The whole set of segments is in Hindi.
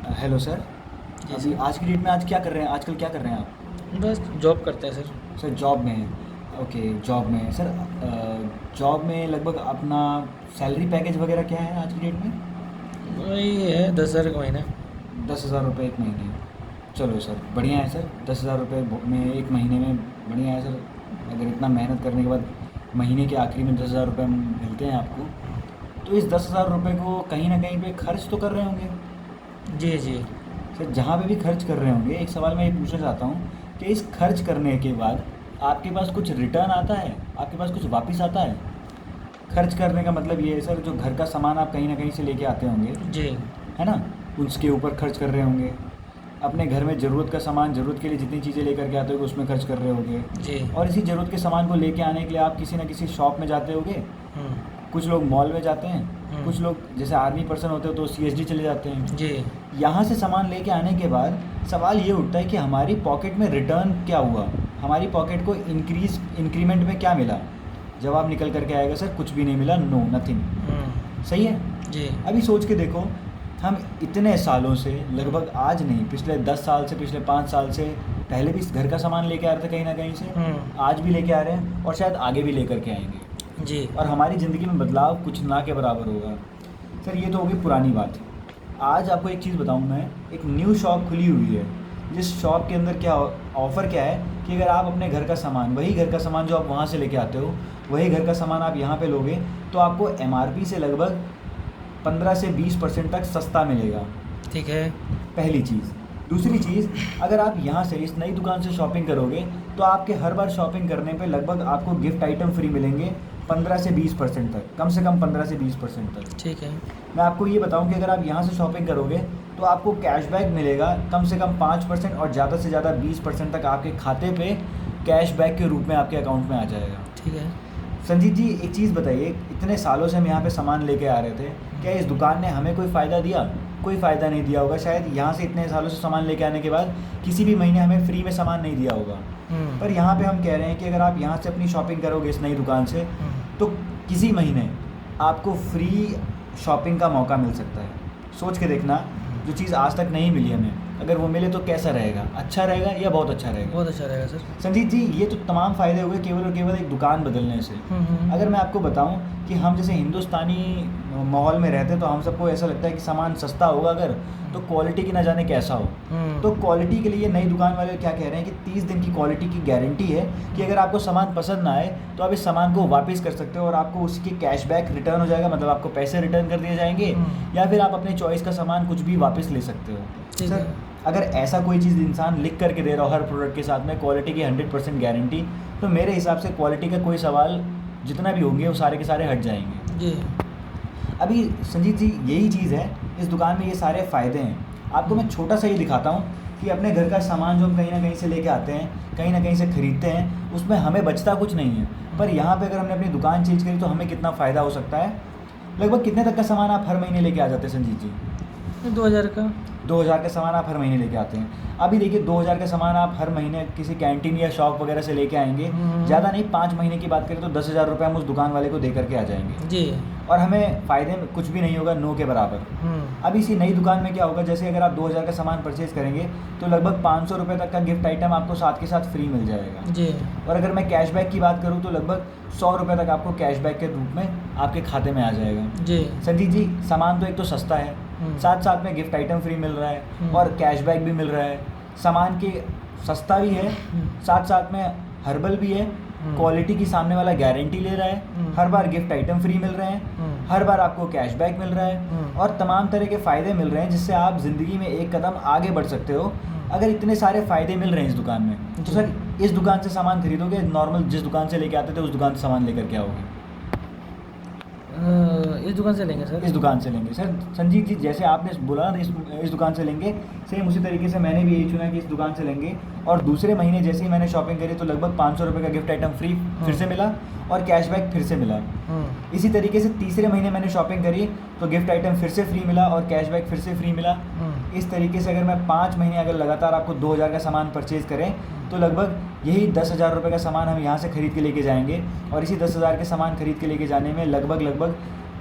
Hello sir. जी अभी सर। आज की डेट में आज क्या कर रहे हैं, आजकल क्या कर रहे हैं आप? बस जॉब करते हैं सर। सर जॉब में हैं। ओके, जॉब में हैं। सर जॉब में लगभग अपना सैलरी पैकेज वगैरह क्या है आज की डेट में? वही है 10,000 का महीना। 10,000 रुपये एक महीने। चलो सर, बढ़िया है सर। 10,000 रुपये में एक महीने में बढ़िया है सर। अगर इतना मेहनत करने के बाद महीने के आखिरी में 10,000 रुपये मिलते हैं आपको, तो इस 10,000 रुपये को कहीं ना कहीं पे खर्च तो कर रहे होंगे। जी जी। सर जहाँ पे भी खर्च कर रहे होंगे, एक सवाल मैं ये पूछना चाहता हूँ कि इस खर्च करने के बाद आपके पास कुछ रिटर्न आता है, आपके पास कुछ वापस आता है? खर्च करने का मतलब ये है सर, जो घर का सामान आप कहीं ना कहीं से लेके आते होंगे, जी है ना, उसके ऊपर खर्च कर रहे होंगे। अपने घर में ज़रूरत का सामान, ज़रूरत के लिए जितनी चीज़ें लेकर के आते होगे उसमें खर्च कर रहे होगे। जी। और इसी ज़रूरत के सामान को लेके आने के लिए आप किसी ना किसी शॉप में जाते होगे। हम्म। कुछ लोग मॉल में जाते हैं, कुछ हम्म। लोग जैसे आर्मी पर्सन होते हो तो सीएसडी चले जाते हैं। जी यहाँ से सामान लेके आने के बाद सवाल ये उठता है कि हमारी पॉकेट में रिटर्न क्या हुआ, हमारी पॉकेट को इंक्रीमेंट में क्या मिला? जवाब निकल करके आएगा सर, कुछ भी नहीं मिला, नो नथिंग। सही है। जी। अभी सोच के देखो, हम इतने सालों से, लगभग आज नहीं, पिछले 10 साल से, पिछले 5 साल से, पहले भी इस घर का सामान लेके आ रहे थे कहीं ना कहीं से, आज भी लेके आ रहे हैं और शायद आगे भी लेकर के आएंगे। जी। और हमारी ज़िंदगी में बदलाव कुछ ना के बराबर होगा। सर ये तो होगी पुरानी बात। आज आपको एक चीज़ बताऊं मैं, एक न्यू शॉप खुली हुई है, जिस शॉप के अंदर क्या ऑफ़र क्या है कि अगर आप अपने घर का सामान, वही घर का सामान जो आप वहाँ से लेके आते हो, वही घर का सामान आप यहाँ पे लोगे तो आपको एमआरपी से लगभग 15 से 20% तक सस्ता मिलेगा। ठीक है। पहली चीज़। दूसरी चीज़, अगर आप यहाँ से इस नई दुकान से शॉपिंग करोगे तो आपके हर बार शॉपिंग करने पे लगभग आपको गिफ्ट आइटम फ्री मिलेंगे 15 से 20% तक, कम से कम 15 से 20% तक। ठीक है। मैं आपको ये बताऊं कि अगर आप यहाँ से शॉपिंग करोगे तो आपको कैशबैक मिलेगा कम से कम 5% और ज़्यादा से ज़्यादा 20% तक आपके खाते पे कैशबैक के रूप में आपके अकाउंट में आ जाएगा। ठीक है। संजीत जी, एक चीज़ बताइए, इतने सालों से हम यहाँ पे सामान लेके आ रहे थे, क्या इस दुकान ने हमें कोई फ़ायदा दिया? कोई फ़ायदा नहीं दिया होगा। शायद यहाँ से इतने सालों से सामान लेके आने के बाद किसी भी महीने हमें फ्री में सामान नहीं दिया होगा। पर यहाँ पे हम कह रहे हैं कि अगर आप यहाँ से अपनी शॉपिंग करोगे इस नई दुकान से, तो किसी महीने आपको फ्री शॉपिंग का मौका मिल सकता है। सोच के देखना, जो चीज़ आज तक नहीं मिली हमें, अगर वो मिले तो कैसा रहेगा? अच्छा रहेगा या बहुत अच्छा रहेगा? बहुत अच्छा रहेगा सर। संजीत जी, ये तो तमाम फ़ायदे हुए केवल और केवल एक दुकान बदलने से। अगर मैं आपको बताऊं कि हम जैसे हिंदुस्तानी माहौल में रहते हैं तो हम सबको ऐसा लगता है कि सामान सस्ता होगा अगर, तो क्वालिटी की ना जाने कैसा हो। तो क्वालिटी के लिए नई दुकान वाले क्या कह रहे हैं कि 30 दिन की क्वालिटी की गारंटी है कि अगर आपको सामान पसंद ना आए तो आप इस सामान को वापस कर सकते हो और आपको उसकी कैशबैक रिटर्न हो जाएगा, मतलब आपको पैसे रिटर्न कर दिए जाएंगे, या फिर आप अपने चॉइस का सामान कुछ भी वापस ले सकते हो। ठीक सर, है। अगर ऐसा कोई चीज़ इंसान लिख करके दे रहा हो हर प्रोडक्ट के साथ में क्वालिटी की 100% गारंटी, तो मेरे हिसाब से क्वालिटी का कोई सवाल जितना भी होंगे वो सारे के सारे हट जाएंगे। जी। अभी संजीत जी, यही चीज़ है, इस दुकान में ये सारे फ़ायदे हैं। आपको मैं छोटा सा ही दिखाता हूँ कि अपने घर का सामान जो हम कहीं ना कहीं से लेके आते हैं, कहीं ना कहीं से ख़रीदते हैं, उसमें हमें बचता कुछ नहीं है। पर यहाँ पे अगर हमने अपनी दुकान चेंज करी तो हमें कितना फ़ायदा हो सकता है। लगभग कितने तक का सामान आप हर महीने लेके आ जाते हैं संजीत जी? 2,000 का। 2,000 का सामान आप हर महीने लेके आते हैं। अभी देखिए, 2,000 का सामान आप हर महीने किसी कैंटीन या शॉप वगैरह से लेके आएंगे, ज़्यादा नहीं, 5 महीने की बात करें तो 10,000 रुपये हम उस दुकान वाले को दे करके आ जाएंगे जी। और हमें फ़ायदे में कुछ भी नहीं होगा, नो के बराबर। अब इसी नई दुकान में क्या होगा, जैसे अगर आप 2,000 का सामान परचेज़ करेंगे तो लगभग 500 रुपये तक का गिफ्ट आइटम आपको साथ के साथ फ्री मिल जाएगा। जी। और अगर मैं कैशबैक की बात करूँ तो लगभग 100 रुपये तक आपको कैशबैक के रूप में आपके खाते में आ जाएगा। जी। संजीत जी, सामान तो एक तो सस्ता है, साथ साथ में गिफ्ट आइटम फ्री मिल रहा है और कैशबैक भी मिल रहा है। सामान के सस्ता भी है, साथ साथ में हर्बल भी है, क्वालिटी की सामने वाला गारंटी ले रहा है, हर बार गिफ्ट आइटम फ्री मिल रहे हैं, हर बार आपको कैशबैक मिल रहा है और तमाम तरह के फ़ायदे मिल रहे हैं जिससे आप ज़िंदगी में एक कदम आगे बढ़ सकते हो। अगर इतने सारे फ़ायदे मिल रहे हैं इस दुकान में, तो सर इस दुकान से सामान खरीदोगे, नॉर्मल जिस दुकान से लेके आते थे उस दुकान से सामान लेकर के आओगे? इस दुकान से लेंगे सर। इस दुकान से लेंगे। सर संजीत जी, जैसे आपने बोला ना इस दुकान से लेंगे, सेम उसी तरीके से मैंने भी यही चुना कि इस दुकान से लेंगे। और दूसरे महीने जैसे ही मैंने शॉपिंग करी तो लगभग 500 रुपये का गिफ्ट आइटम फ्री फिर से मिला और कैशबैक फिर से मिला। इसी तरीके से तीसरे महीने मैंने शॉपिंग करी तो गिफ्ट आइटम फिर से फ्री मिला और कैशबैक फिर से फ्री मिला। इस तरीके से अगर मैं 5 महीने अगर लगातार आपको 2,000 का सामान परचेज़ करें तो लगभग यही 10,000 रुपये का सामान हम यहाँ से ख़रीद के लेके जाएंगे और इसी 10,000 के सामान खरीद के लेके जाने में लगभग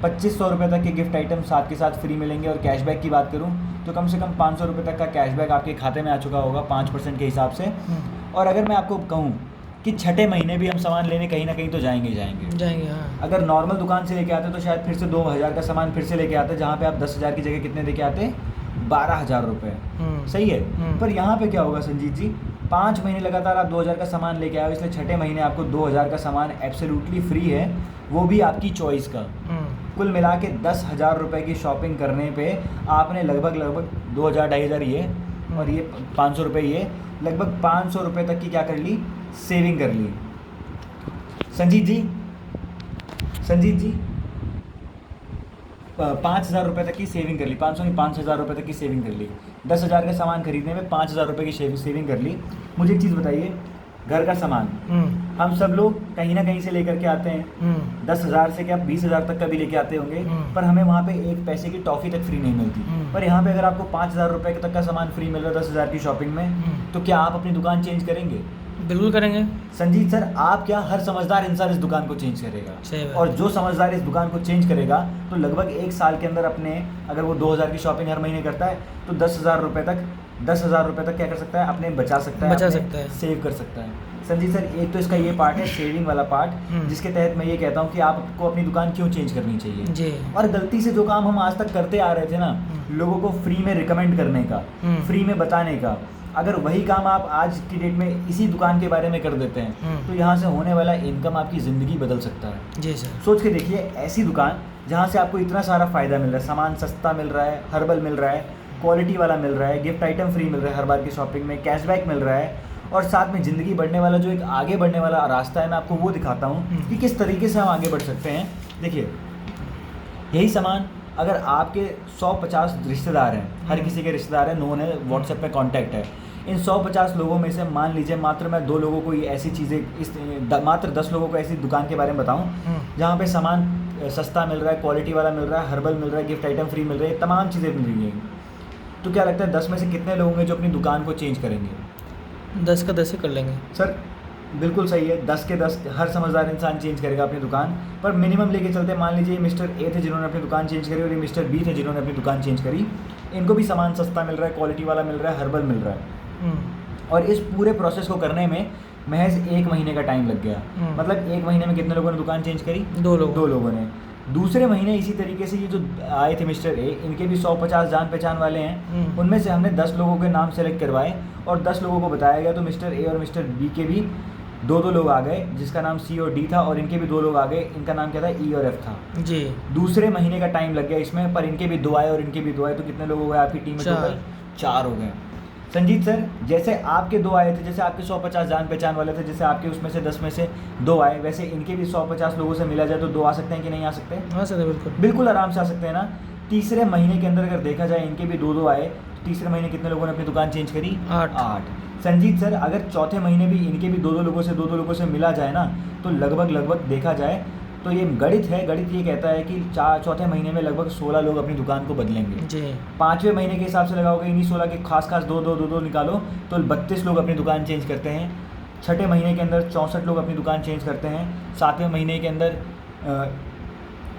2500 रुपये तक के गिफ्ट आइटम साथ के साथ फ्री मिलेंगे। और कैशबैक की बात करूँ तो कम से कम 500 रुपये तक का कैशबैक आपके खाते में आ चुका होगा 5% के हिसाब से। और अगर मैं आपको कहूँ कि छठे महीने भी हम सामान लेने कहीं ना कहीं तो जाएंगे ही जाएंगे। हाँ, अगर नॉर्मल दुकान से लेके आते तो शायद फिर से 2000 का सामान फिर से लेके आते, जहाँ पे आप 10,000 की जगह कितने लेके आते, 12,000 रुपये। सही है। पर यहाँ पे क्या होगा संजीत जी, 5 महीने लगातार आप 2000 का सामान लेके आए, इसलिए छठे महीने आपको 2000 का सामान एब्सोल्युटली फ्री है, वो भी आपकी चॉइस का। कुल मिला के 10,000 रुपये की शॉपिंग करने पे आपने लगभग 2000 2,500 ये और ये 500 रुपये, ये लगभग 500 रुपये तक की क्या कर ली, सेविंग कर ली। संजीत जी 5,000 रुपये तक की सेविंग कर ली, 500 नहीं 5,000 रुपये तक की सेविंग कर ली। 10,000 का सामान खरीदने में 5,000 रुपये की सेविंग कर ली। मुझे एक चीज़ बताइए, घर का सामान हम सब लोग कहीं ना कहीं से लेकर के आते हैं। 10,000 से क्या 20,000 तक का भी लेके आते होंगे, पर हमें वहाँ पे एक पैसे की टॉफ़ी तक फ्री नहीं मिलती। पर यहाँ पे अगर आपको 5,000 रुपये तक का सामान फ्री मिल रहा है 10,000 की शॉपिंग में, तो क्या आप अपनी दुकान चेंज करेंगे? बिल्कुल करेंगे संजीत सर, आप क्या, हर समझदार इंसान इस दुकान को चेंज करेगा। और जो समझदार इस दुकान को चेंज करेगा तो लगभग 1 साल के अंदर अपने, अगर वो 2000 की शॉपिंग हर महीने करता है तो 10,000 रुपये तक क्या कर सकता है, अपने बचा सकता है, सेव कर सकता है। संजीत सर, एक तो इसका ये पार्ट है सेविंग वाला पार्ट, जिसके तहत मैं ये कहता हूँ कि आपको अपनी दुकान क्यों चेंज करनी चाहिए जी। और गलती से जो काम हम आज तक करते आ रहे थे ना, लोगों को फ्री में रिकमेंड करने का, फ्री में बताने का, अगर वही काम आप आज की डेट में इसी दुकान के बारे में कर देते हैं तो यहाँ से होने वाला इनकम आपकी ज़िंदगी बदल सकता है। जी सर। सोच के देखिए, ऐसी दुकान जहाँ से आपको इतना सारा फ़ायदा मिल रहा है, सामान सस्ता मिल रहा है, हर्बल मिल रहा है, क्वालिटी वाला मिल रहा है, गिफ्ट आइटम फ्री मिल रहा है हर बार की शॉपिंग में, कैशबैक मिल रहा है, और साथ में ज़िंदगी बढ़ने वाला जो एक आगे बढ़ने वाला रास्ता है, मैं आपको वो दिखाता हूँ कि किस तरीके से हम आगे बढ़ सकते हैं। देखिए, यही सामान अगर आपके 150 रिश्तेदार हैं, हर किसी के रिश्तेदार हैं, नोन है, व्हाट्सएप पे कांटेक्ट है, इन 150 लोगों में से मान लीजिए मात्र मैं 2 लोगों को ये ऐसी चीज़ें, मात्र 10 लोगों को ऐसी दुकान के बारे में बताऊं जहां पे सामान सस्ता मिल रहा है, क्वालिटी वाला मिल रहा है, हर्बल मिल रहा है, गिफ्ट आइटम फ्री मिल रहा है, तमाम चीज़ें मिल रही हैं, तो क्या लगता है 10 में से कितने लोग होंगे जो अपनी दुकान को चेंज करेंगे? 10 का 10 ही कर लेंगे सर। बिल्कुल सही है, 10 के 10 हर समझदार इंसान चेंज करेगा अपनी दुकान। पर मिनिमम लेके चलते, मान लीजिए मिस्टर ए थे जिन्होंने अपनी दुकान चेंज करी और ये मिस्टर बी थे जिन्होंने अपनी दुकान चेंज करी, इनको भी सामान सस्ता मिल रहा है, क्वालिटी वाला मिल रहा है, हर्बल मिल रहा है, और इस पूरे प्रोसेस को करने में महज 1 महीने का टाइम लग गया। मतलब 1 महीने में कितने लोगों ने दुकान चेंज करी? 2 लोगों ने। दूसरे महीने इसी तरीके से ये जो आए थे मिस्टर ए, इनके भी 150 जान पहचान वाले हैं, उनमें से हमने 10 लोगों के नाम सेलेक्ट करवाए और 10 लोगों को बताया गया, तो मिस्टर ए और मिस्टर बी के भी 2 लोग आ गए, जिसका नाम सी और डी था, और इनके भी 2 लोग आ गए, इनका नाम क्या था, ई और एफ था जी। दूसरे महीने का टाइम लग गया इसमें, पर इनके भी 2 आए और इनके भी 2 आए, तो कितने लोग हो गए आपकी टीम में? टोटल 4 हो गए। संजीत सर, जैसे आपके 2 आए थे, जैसे आपके 150 जान पहचान वाले थे, जैसे आपके उसमें से 10 में से 2 आए, वैसे इनके भी 150 लोगों से मिला जाए तो 2 आ सकते हैं कि नहीं आ सकते? हाँ सर, बिल्कुल आराम से आ सकते हैं ना। तीसरे महीने के अंदर अगर देखा जाए इनके भी 2 आए, तो तीसरे महीने कितने लोगों ने अपनी दुकान चेंज करी? 8। संजीत सर, अगर चौथे महीने भी इनके भी 2 लोगों से मिला जाए ना, तो लगभग देखा जाए तो ये गणित है, गणित ये कहता है कि चौथे महीने में लगभग 16 लोग अपनी दुकान को बदलेंगे जी। 5वें महीने के हिसाब से लगाओगे, इन्हीं 16 के खास 2 निकालो तो 32 लोग अपनी दुकान चेंज करते हैं। छठे महीने के अंदर 64 लोग अपनी दुकान चेंज करते हैं। 7वें महीने के अंदर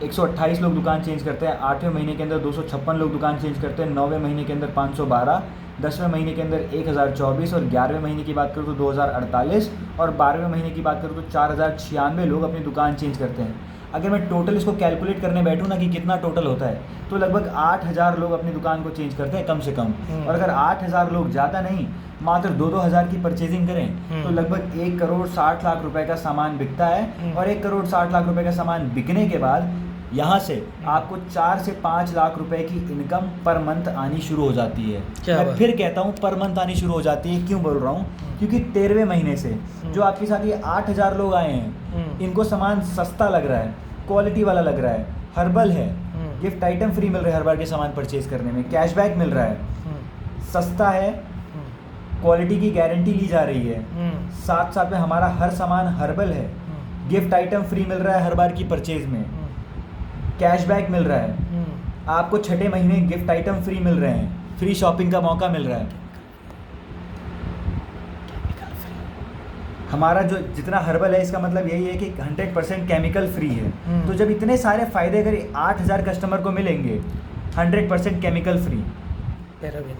128 लोग दुकान चेंज करते हैं। 8वें महीने के अंदर 256 लोग दुकान चेंज करते हैं। 9वें महीने के अंदर 512, 10वें महीने के अंदर 1024, और 11वें महीने की बात करूँ तो 2048, और 12वें महीने की बात करूँ तो 4096 लोग अपनी दुकान चेंज करते हैं। अगर मैं टोटल इसको कैलकुलेट करने बैठूँ ना कि कितना टोटल होता है, तो लगभग 8000 लोग अपनी दुकान को चेंज करते हैं कम से कम। और अगर 8000 लोग, ज़्यादा नहीं, मात्र 2-2 हज़ार की परचेजिंग करें तो लगभग 1,60,00,000 रुपए का सामान बिकता है। और 1,60,00,000 रुपए का सामान बिकने के बाद यहाँ से आपको 4 से 5 लाख रुपए की इनकम पर मंथ आनी शुरू हो जाती है। मैं फिर कहता हूँ, पर मंथ आनी शुरू हो जाती है। क्यों बोल रहा हूँ? क्योंकि 13वें महीने से जो आपके साथ ये 8000 लोग आए हैं, इनको सामान सस्ता लग रहा है, क्वालिटी वाला लग रहा है, हर्बल है, गिफ्ट आइटम फ्री मिल रहे हैं हर बार के सामान परचेज करने में, कैशबैक मिल रहा है, सस्ता है, क्वालिटी की गारंटी ली जा रही है, साथ साथ में हमारा हर सामान हर्बल है, गिफ्ट आइटम फ्री मिल रहा है हर बार की परचेज में, कैशबैक मिल रहा है, आपको छठे महीने गिफ्ट आइटम फ्री मिल रहे हैं, फ्री शॉपिंग का मौका मिल रहा है। हमारा जो जितना हर्बल है इसका मतलब यही है कि 100% केमिकल फ्री है। तो जब इतने सारे फ़ायदे अगर 8,000 कस्टमर को मिलेंगे, 100% chemical free, paraben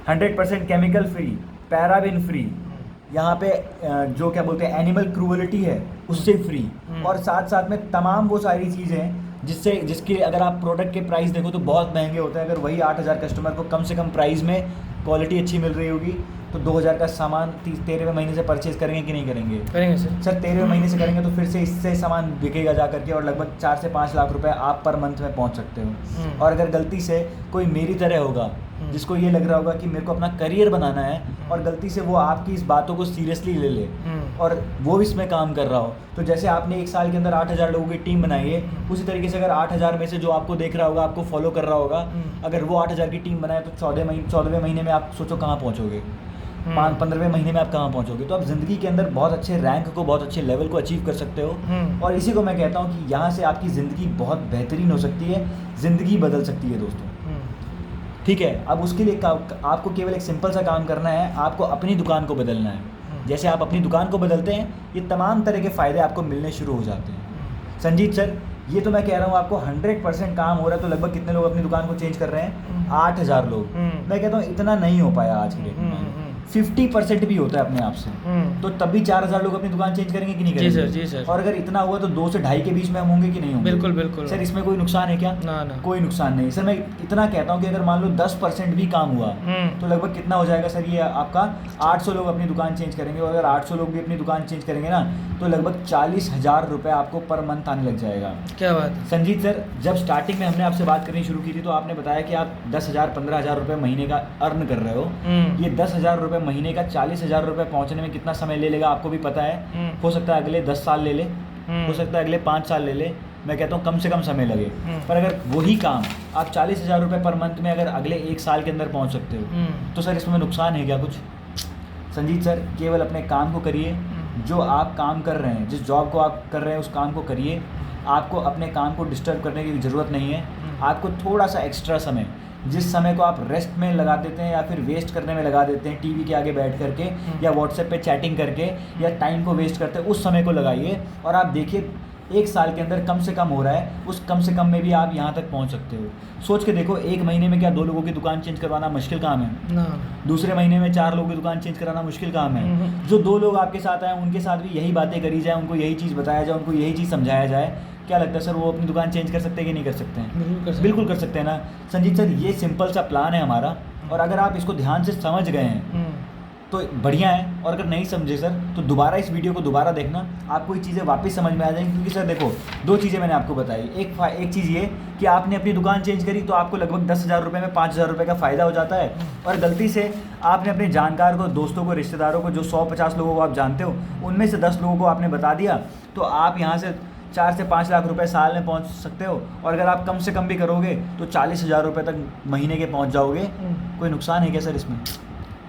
100% chemical free, paraben free, यहाँ पे जो क्या बोलते हैं एनिमल क्रूअलिटी है उससे फ्री, और साथ साथ में तमाम वो सारी चीज़ें हैं जिसके अगर आप प्रोडक्ट के प्राइस देखो तो बहुत महंगे होते हैं। अगर वही 8,000 कस्टमर को कम से कम प्राइस में क्वालिटी अच्छी मिल रही होगी तो 2,000 का सामान 13वें महीने से परचेज़ करेंगे कि नहीं करेंगे? करेंगे सर। 13वें महीने से करेंगे तो फिर से इससे सामान बिकेगा जा करके, और लगभग 4 से 5 लाख रुपए आप पर मंथ में पहुंच सकते हो। और अगर गलती से कोई मेरी तरह होगा जिसको ये लग रहा होगा कि मेरे को अपना करियर बनाना है, और गलती से वो आपकी इस बातों को सीरियसली ले ले और वो इसमें काम कर रहा हो, तो जैसे आपने 1 साल के अंदर 8,000 लोगों की टीम बनाई है, उसी तरीके से अगर 8,000 में से जो आपको देख रहा होगा, आपको फॉलो कर रहा होगा, अगर वो 8,000 की टीम बनाए तो 14वें महीने में आप सोचो कहाँ पहुँचोगे, 15वें महीने में आप कहाँ पहुँचोगे। तो आप ज़िंदगी के अंदर बहुत अच्छे रैंक को, बहुत अच्छे लेवल को अचीव कर सकते हो। और इसी को मैं कहता हूँ कि यहाँ से आपकी ज़िंदगी बहुत बेहतरीन हो सकती है, ज़िंदगी बदल सकती है दोस्तों। ठीक है, अब उसके लिए आपको केवल एक सिंपल सा काम करना है, आपको अपनी दुकान को बदलना है। जैसे आप अपनी दुकान को बदलते हैं, ये तमाम तरह के फ़ायदे आपको मिलने शुरू हो जाते हैं। संजीत सर, ये तो मैं कह रहा हूँ आपको 100% काम हो रहा है, तो लगभग कितने लोग अपनी दुकान को चेंज कर रहे हैं? 8,000 लोग। मैं कहता हूँ इतना नहीं हो पाया आज के डेट में, 50% भी होता है अपने आप से, तो तब भी 4,000 लोग अपनी दुकान चेंज करेंगे कि नहीं करेंगे? जी सर। और अगर इतना हुआ तो 2 से 2.5 के बीच में हम होंगे कि नहीं होंगे? बिल्कुल। सर इसमें कोई नुकसान है क्या? ना। कोई नुकसान नहीं सर। मैं इतना कहता हूँ कि अगर मान लो 10% भी काम हुआ तो लगभग कितना हो जाएगा सर? ये आपका 800 लोग अपनी दुकान चेंज करेंगे, और अगर 800 लोग भी अपनी दुकान चेंज करेंगे ना तो लगभग 40,000 रुपये आपको पर मंथ आने लग जाएगा। क्या बात है संजीत सर, जब स्टार्टिंग में हमने आपसे बात करनी शुरू की थी तो आपने बताया कि आप 10,000 15,000 रुपये महीने का अर्न कर रहे हो। ये 10,000 रुपये महीने का 40,000 रुपये पहुंचने में कितना समय ले लेगा आपको भी पता है। हो सकता है अगले 10 साल ले ले, हो सकता है अगले 5 साल ले ले, मैं कहता हूँ कम से कम समय लगे। पर अगर वही काम आप 40,000 रुपये पर मंथ में अगर अगले 1 साल के अंदर पहुँच सकते हो तो सर इसमें नुकसान है क्या कुछ? संजीत सर, केवल अपने काम को करिए, जो आप काम कर रहे हैं, जिस जॉब को आप कर रहे हैं उस काम को करिए। आपको अपने काम को डिस्टर्ब करने की ज़रूरत नहीं है। आपको थोड़ा सा एक्स्ट्रा समय, जिस समय को आप रेस्ट में लगा देते हैं या फिर वेस्ट करने में लगा देते हैं टीवी के आगे बैठ करके या व्हाट्सएप पे चैटिंग करके या टाइम को वेस्ट करते हैं, उस समय को लगाइए और आप देखिए 1 साल के अंदर कम से कम हो रहा है, उस कम से कम में भी आप यहाँ तक पहुँच सकते हो। सोच के देखो, 1 महीने में क्या 2 लोगों की दुकान चेंज करवाना मुश्किल काम है? ना। दूसरे महीने में 4 लोगों की दुकान चेंज कराना मुश्किल काम है? जो 2 लोग आपके साथ आए उनके साथ भी यही बातें करी जाए, उनको यही चीज़ बताया जाए, उनको यही चीज़ समझाया जाए, क्या लगता है सर वो अपनी दुकान चेंज कर सकते हैं कि नहीं कर सकते हैं? बिल्कुल कर सकते हैं ना। संजीत सर, ये सिंपल सा प्लान है हमारा, और अगर आप इसको ध्यान से समझ गए हैं तो बढ़िया है, और अगर नहीं समझे सर तो दोबारा इस वीडियो को दोबारा देखना, आपको ये चीज़ें वापस समझ में आ जाएंगी। क्योंकि सर देखो, 2 चीज़ें मैंने आपको बताई। एक चीज़ ये कि आपने अपनी दुकान चेंज करी तो आपको लगभग 10,000 रुपये में 5,000 रुपये का फ़ायदा हो जाता है, और गलती से आपने अपने जानकार को, दोस्तों को, रिश्तेदारों को, जो 100-50 लोगों को आप जानते हो, उनमें से 10 लोगों को आपने बता दिया, तो आप यहाँ से 4 से 5 लाख रुपए साल में पहुंच सकते हो। और अगर आप कम से कम भी करोगे तो 40,000 रुपये तक महीने के पहुंच जाओगे। कोई नुकसान है क्या सर इसमें?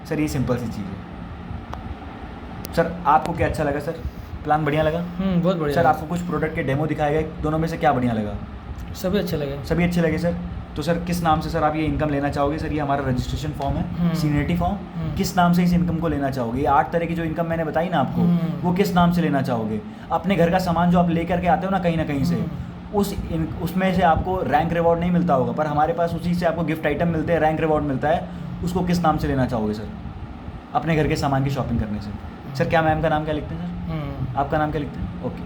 सर ये सिंपल सी चीज़ है। सर आपको क्या अच्छा लगा सर? प्लान बढ़िया लगा? बहुत बढ़िया। सर आपको कुछ प्रोडक्ट के डेमो दिखाए गए, दोनों में से क्या बढ़िया लगा? सभी अच्छे लगे। सभी अच्छे लगे सर। तो सर किस नाम से सर आप ये इनकम लेना चाहोगे? सर ये हमारा रजिस्ट्रेशन फॉर्म है, सीनियरिटी फॉर्म। किस नाम से इस इनकम को लेना चाहोगे? ये 8 तरह की जो इनकम मैंने बताई ना आपको, वो किस नाम से लेना चाहोगे? अपने घर का सामान जो आप लेकर के आते हो ना कहीं से, उसमें से आपको रैंक रिवॉर्ड नहीं मिलता होगा, पर हमारे पास उसी से आपको गिफ्ट आइटम मिलते हैं, रैंक रिवॉर्ड मिलता है। उसको किस नाम से लेना चाहोगे सर? अपने घर के सामान की शॉपिंग करने से। सर क्या मैम का नाम क्या लिखते हैं सर? आपका नाम क्या लिखते हैं? ओके।